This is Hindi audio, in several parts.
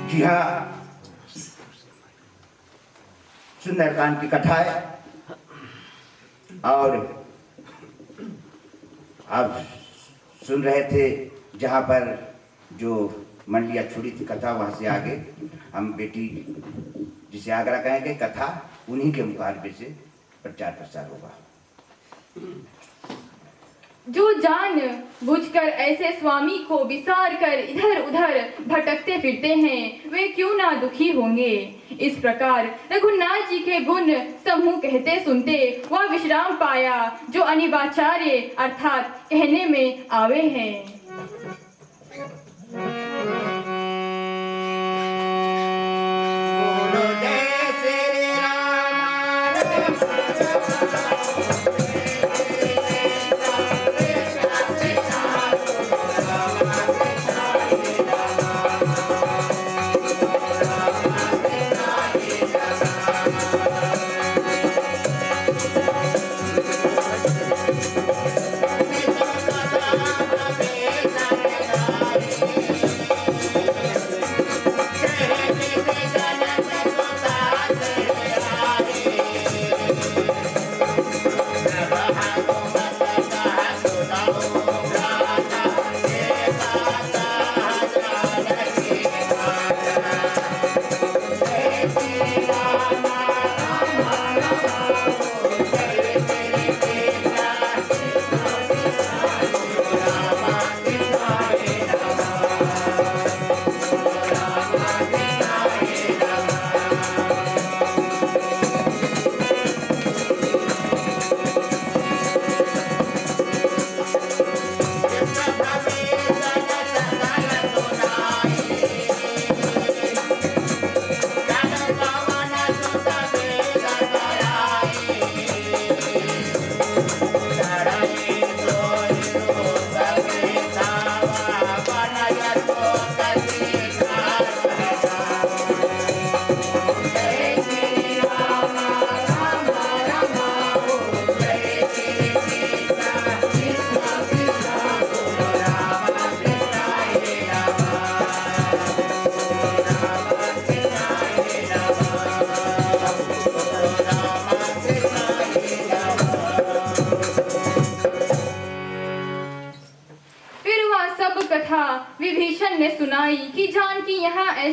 जी हाँ, सुंदरकांड की कथा है और आप सुन रहे थे जहाँ पर जो मंडलियाँ छोड़ी थी कथा, वहाँ से आगे हम बेटी जिसे आगरा कहेंगे कथा उन्हीं के मुकाबले से प्रचार प्रसार होगा। जो जान बुझकर ऐसे स्वामी को विसार कर इधर उधर भटकते फिरते हैं वे क्यों ना दुखी होंगे। इस प्रकार रघुनाथ जी के गुण समूह कहते सुनते वह विश्राम पाया जो अनिवाचार्य अर्थात कहने में आवे हैं। Amen.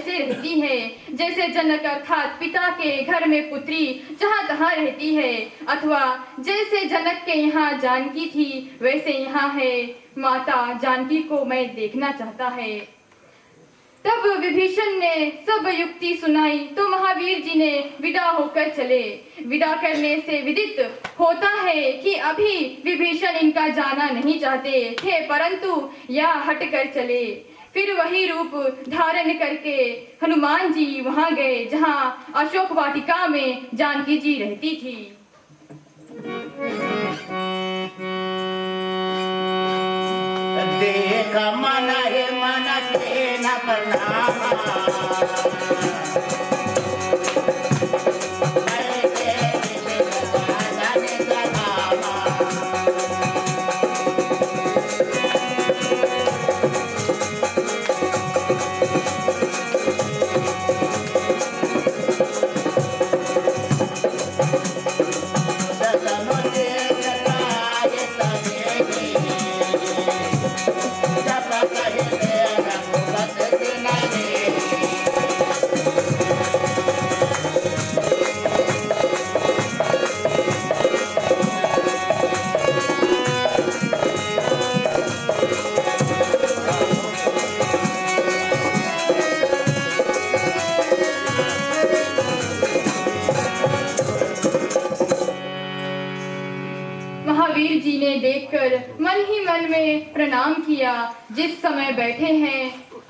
ऐसे रहती है जैसे जनक अर्थात पिता के घर में पुत्री जहाँ तहाँ रहती है, अथवा जैसे जनक के यहाँ जानकी थी वैसे यहाँ है। माता जानकी को मैं देखना चाहता है। तब विभीषण ने सब युक्ति सुनाई तो महावीर जी ने विदा होकर चले। विदा करने से विदित होता है कि अभी विभीषण इनका जाना नहीं चाहते थे, परंतु यह हट कर चले। फिर वही रूप धारण करके हनुमान जी वहां गए जहां अशोक वाटिका में जानकी जी रहती थी। देखा मन है मन के न प्रणाम, महावीर जी ने देखकर मन ही मन में प्रणाम किया। जिस समय बैठे हैं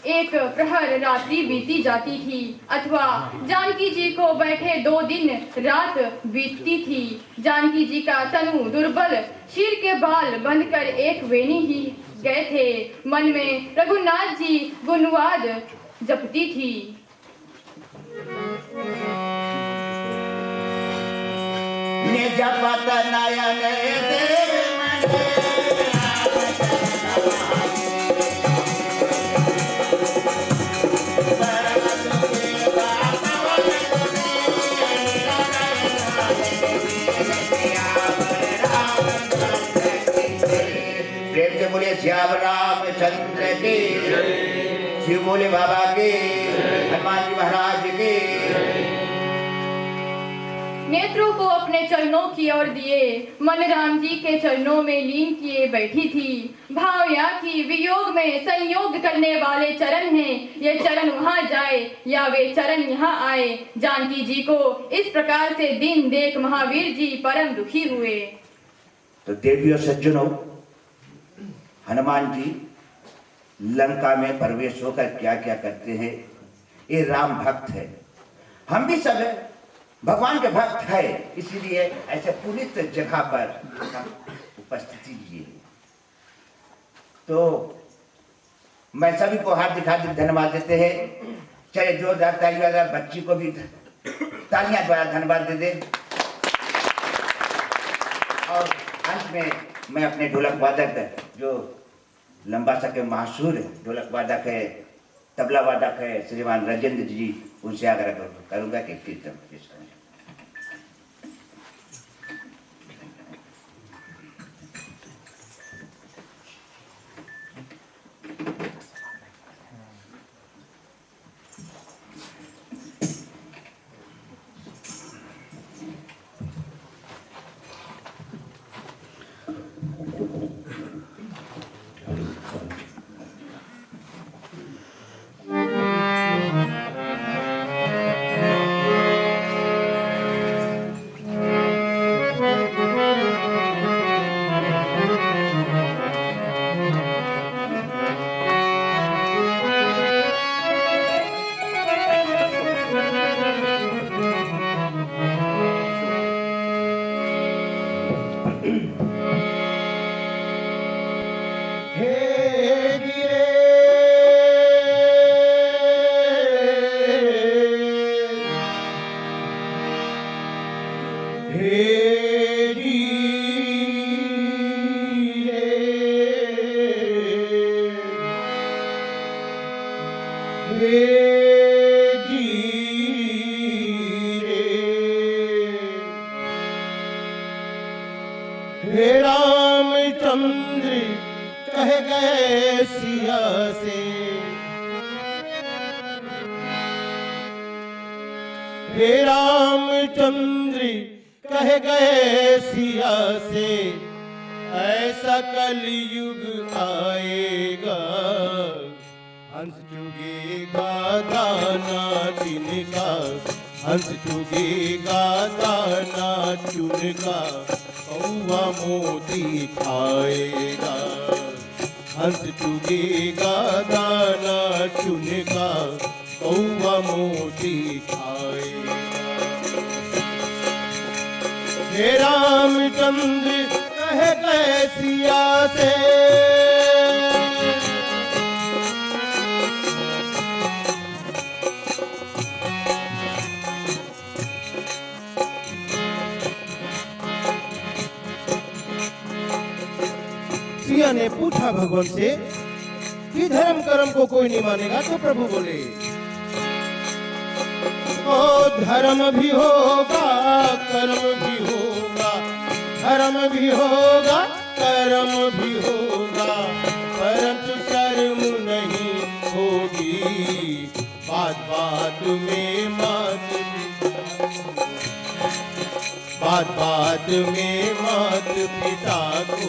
एक प्रहर रात्रि बीती जाती थी, अथवा जानकी जी को बैठे 2 दिन रात बीतती थी। जानकी जी का तनु दुर्बल, शीर के बाल बंधकर एक वेणी ही गए थे। मन में रघुनाथ जी गुणवाद जपती थी। जपत नयन देव प्रेम से बोले श्याम रामचंद्र के, शिव बोले बाबा के, हनुमान जी महाराज के। नेत्रों को अपने चरणों की ओर दिए मन राम जी के चरणों में लीन किए बैठी थी। भाव या कि वियोग में संयोग करने वाले चरण हैं, ये चरण वहां जाए या वे चरण यहाँ आए। जानकी जी को इस प्रकार से दिन देख महावीर जी परम दुखी हुए। तो देवियों सज्जनों, हनुमान जी लंका में प्रवेश होकर क्या क्या करते हैं, ये राम भक्त है। हम भी सब भगवान के भक्त है, इसीलिए ऐसे पुनित जगह पर उपस्थिति लिए। तो मैं सभी को हार्दिक हार्दिक धन्यवाद देते हैं। चले जोरदार तालियां वाला बच्ची को भी तालियां द्वारा धन्यवाद दे दे। और अंत में मैं अपने ढोलक वादक, जो लंबा सा के मशहूर ढोलक वादक है, तबला वादक है श्रीमान राजेंद्र जी, उनसे आग्रह करूंगा कि कीर्तन पेश करें। हे रामचंद्र कह गए सिया से, हे रामचंद्र कह गए सिया से, ऐसा कलयुग आएगा, हंस चुगेगा दाना तिनका, हंस चुगेगा दाना चुनका, कौवा मोती खाएगा, हंस चुगेगा दाना चुनका, कौवा मोती खाएगा। हे रामचंद्र कह गए सिया से, सिया ने पूछा भगवान से कि धर्म कर्म को कोई नहीं मानेगा, तो प्रभु बोले ओ धर्म भी होगा कर्म भी होगा, धर्म भी होगा कर्म भी होगा, परंतु शर्म नहीं होगी, बात बात में बात में मात पिता को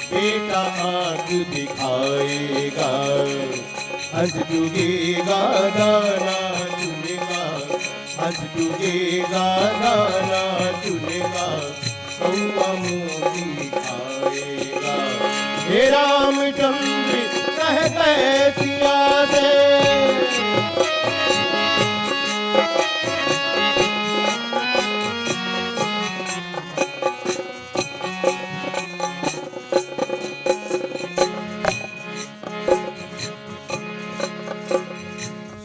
बेटा आंख दिखाएगा, हंस चुगेगा दाना चुनेगा, हंस चुगेगा दाना चुनेगा, कौवा मोती खाएगा। हे रामचंद्र कह गए सिया से,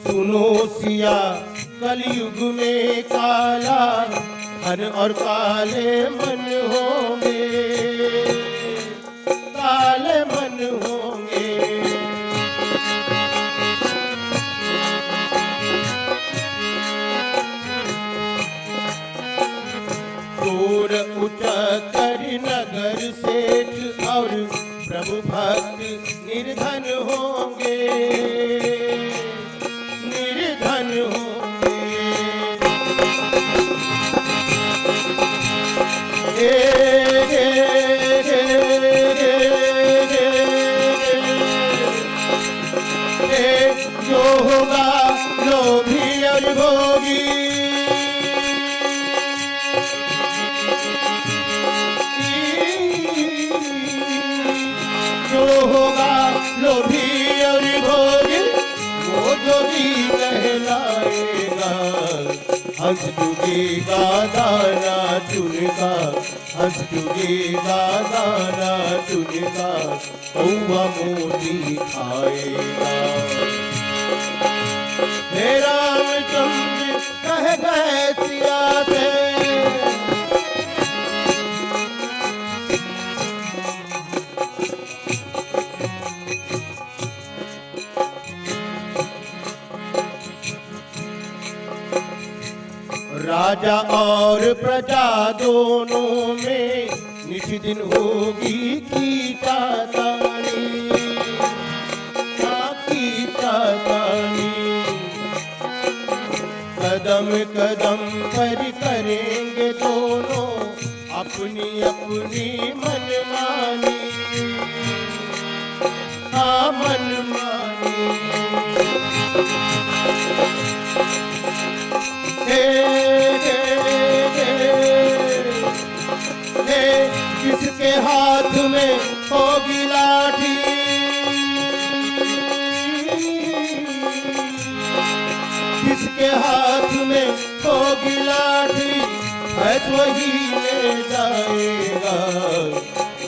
सुनो सिया कलयुग में काला धन और काले मन होंगे, काले मन होंगे, चोर उचकर नगर सेठ और प्रभु भक्त निर्धन होंगे, निर्धन होंगे। जो होगा लोभी और भोगी, जो होगा लोभी और भोगी, वो जोगी कहलाएगा, हंस चुगेगा दाना चुनका, हंस चुगेगा दाना चुनका, कौवा मोती खाएगा। हे रामचंद्र कह गए सिया से, राजा और प्रजा दोनों में नित दिन होगी कीटातानी, कीटातानी, कदम कदम पर करेंगे दोनों अपनी अपनी मनमानी, हाँ मनमानी। किसके हाथ में होगी लाठी, किसके हाथ में होगी लाठी, बस वही ले जाएगा,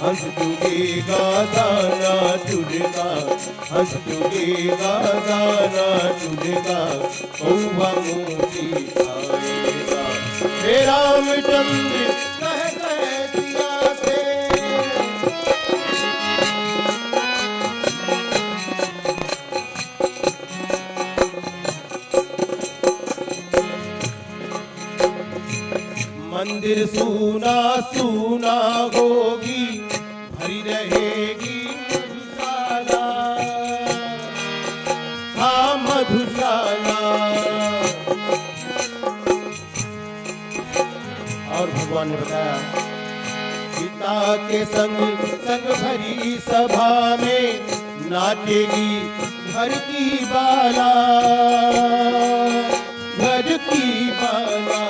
हंस चुगेगा दाना चुनेगा, हंस चुगेगा दाना चुनेगा, कौवा मोती खाएगा। हे रामचंद्र कह गए सिया से, मंदिर सूना सूना होगी, भरी रहेगी मधुशाला, हाँ मधुशाला, और भगवान ने बताया, सीता के संग संग भरी सभा में नाचेगी घर की बाला, घर की बाला।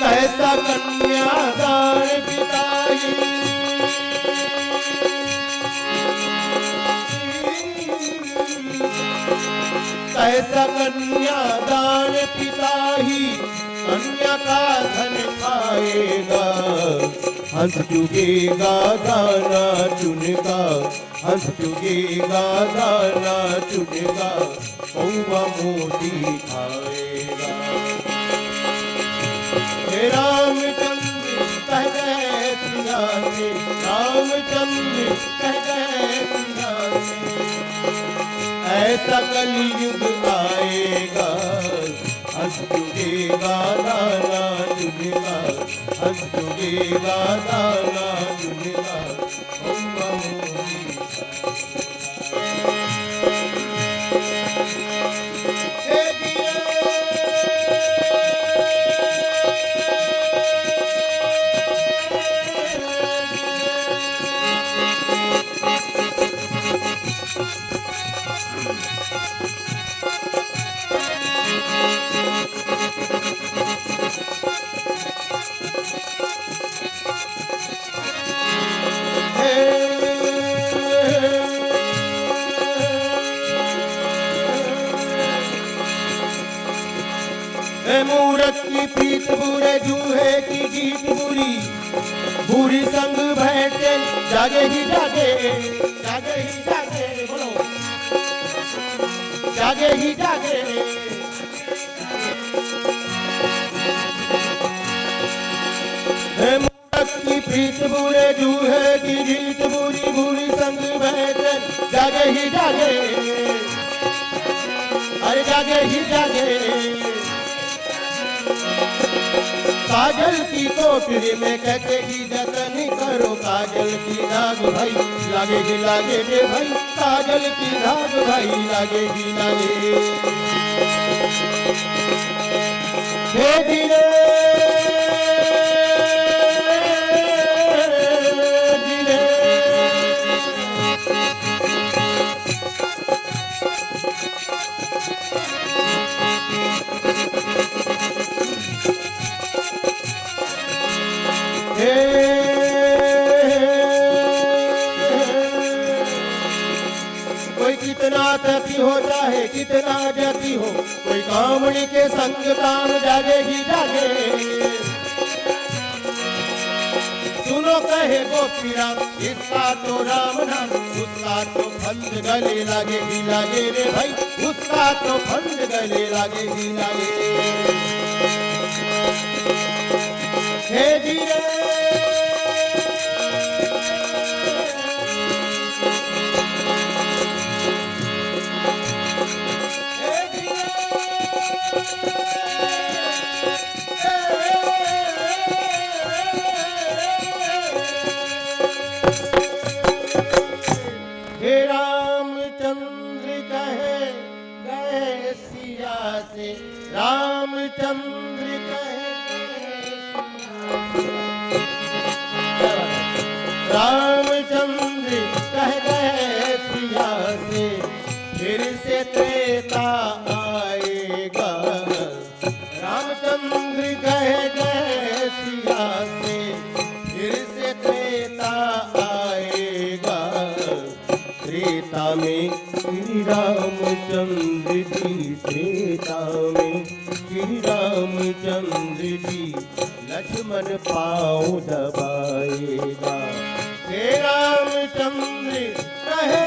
कैसा कन्यादान पिताई, कैसा कन्यादान पिताही, कन्या का धन खाएगा, हंस चुगेगा दाना चुनेगा, हंस चुगेगा दाना चुनेगा, कौवा मोती खाएगा। हे रामचंद्र कह गए सिया से, रामचंद्र कह गए सिया से, ऐसा कलयुग आएगा, हंस चुगेगा दाना चुनेगा, हंस चुगेगा दाना चुनेगा, कौवा मोती खाएगा। हे दिया मूरत की प्रीत बुरे जूहे की जीत बुरी, बुरी संग बैठे जागे ही जागे, जागे ही जागे, बोलो जागे ही जागे। मूरत की प्रीत बुरे जूहे की जीत बुरी, बुरी संग बैठे जागे ही जागे, अरे जागे ही जागे। काजल की कोठरी में कहतेगी जतन करो, काजल की दाग भाई लागेगी लागे रे भाई, काजल की दाग भाई लागेगी लागे। हे धीरे धीरे कोई कितना तथी हो चाहे कितना जती हो, कोई कामणी के संग काम जागे ही जागे। सुनो कहे गोपीरा इसका तो राम नाम, उसका तो फंद गले लागे ही लागे रे भाई, उसका तो फंद गले लागे ही लागे। हे धीरे हे रामचंद्र कहे गए सिया से, रामचंद्र रामचंद्र कह गए सिया से, फिर से त्रेता आएगा। रामचंद्र कह गए सिया से, फिर से त्रेता आएगा। त्रेता में श्री रामचंद्र जी, त्रेता में श्री रामचंद्र जी, लक्ष्मण पाँव दबाएगा। हे रामचंद्र कहे